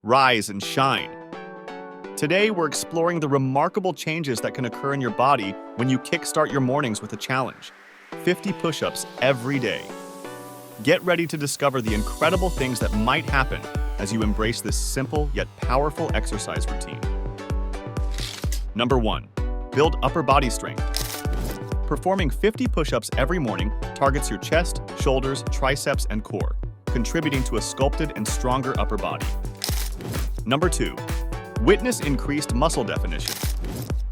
rise and shine. Today, we're exploring the remarkable changes that can occur in your body when you kickstart your mornings with a challenge: 50 push-ups every day. Get ready to discover the incredible things that might happen as you embrace this simple yet powerful exercise routine. Number 1. Build upper body strength. Performing 50 push-ups every morning targets your chest, shoulders, triceps, and core, contributing to a sculpted and stronger upper body. Number 2. Witness increased muscle definition.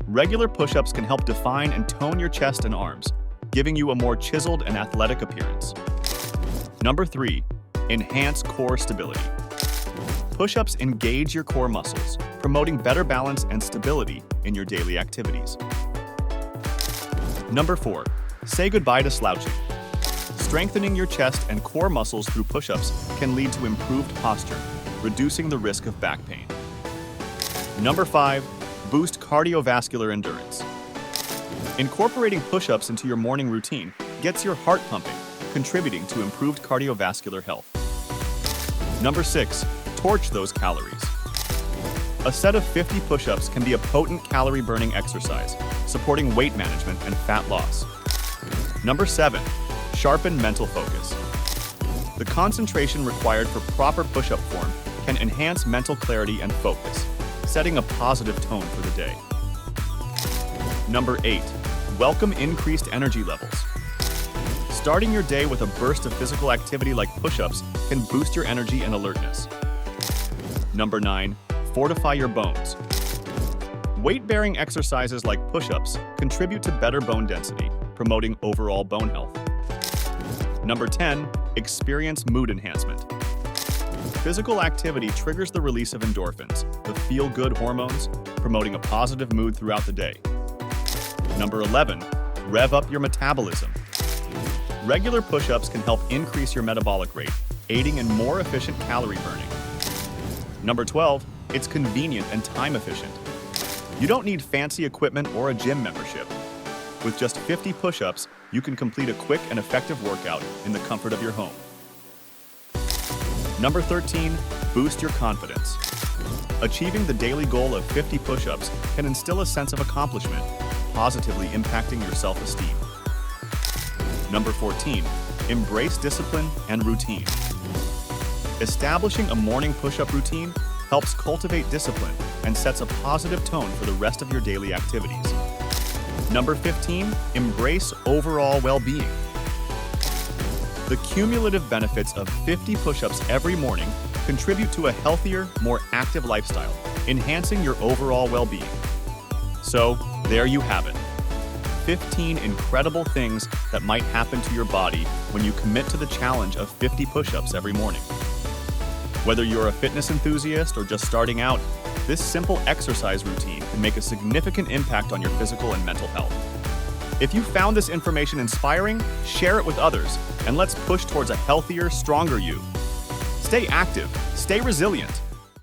Regular push-ups can help define and tone your chest and arms, giving you a more chiseled and athletic appearance. Number 3. Enhance core stability. Push-ups engage your core muscles, promoting better balance and stability in your daily activities. Number 4. Say goodbye to slouching. Strengthening your chest and core muscles through push-ups can lead to improved posture, reducing the risk of back pain. Number 5. Boost cardiovascular endurance. Incorporating push-ups into your morning routine gets your heart pumping, contributing to improved cardiovascular health. Number 6. Torch those calories. A set of 50 push-ups can be a potent calorie-burning exercise, supporting weight management and fat loss. Number 7. Sharpen mental focus. The concentration required for proper push-up form can enhance mental clarity and focus, setting a positive tone for the day. Number 8. Welcome increased energy levels. Starting your day with a burst of physical activity like push-ups can boost your energy and alertness. Number 9. Fortify your bones. Weight-bearing exercises like push-ups contribute to better bone density, promoting overall bone health. Number 10. Experience mood enhancement. Physical activity triggers the release of endorphins, the feel-good hormones, promoting a positive mood throughout the day. Number 11. Rev up your metabolism. Regular push-ups can help increase your metabolic rate, aiding in more efficient calorie burning. Number 12. It's convenient and time efficient. You don't need fancy equipment or a gym membership. With just 50 push-ups, you can complete a quick and effective workout in the comfort of your home. Number 13. Boost your confidence. Achieving the daily goal of 50 push-ups can instill a sense of accomplishment, positively impacting your self-esteem. Number 14. Embrace discipline and routine. Establishing a morning push-up routine helps cultivate discipline and sets a positive tone for the rest of your daily activities. Number 15. Embrace overall well-being. The cumulative benefits of 50 push-ups every morning contribute to a healthier, more active lifestyle, enhancing your overall well-being. So, there you have it. 15 incredible things that might happen to your body when you commit to the challenge of 50 push-ups every morning. Whether you're a fitness enthusiast or just starting out, this simple exercise routine can make a significant impact on your physical and mental health. If you found this information inspiring, share it with others, and let's push towards a healthier, stronger you. Stay active, stay resilient,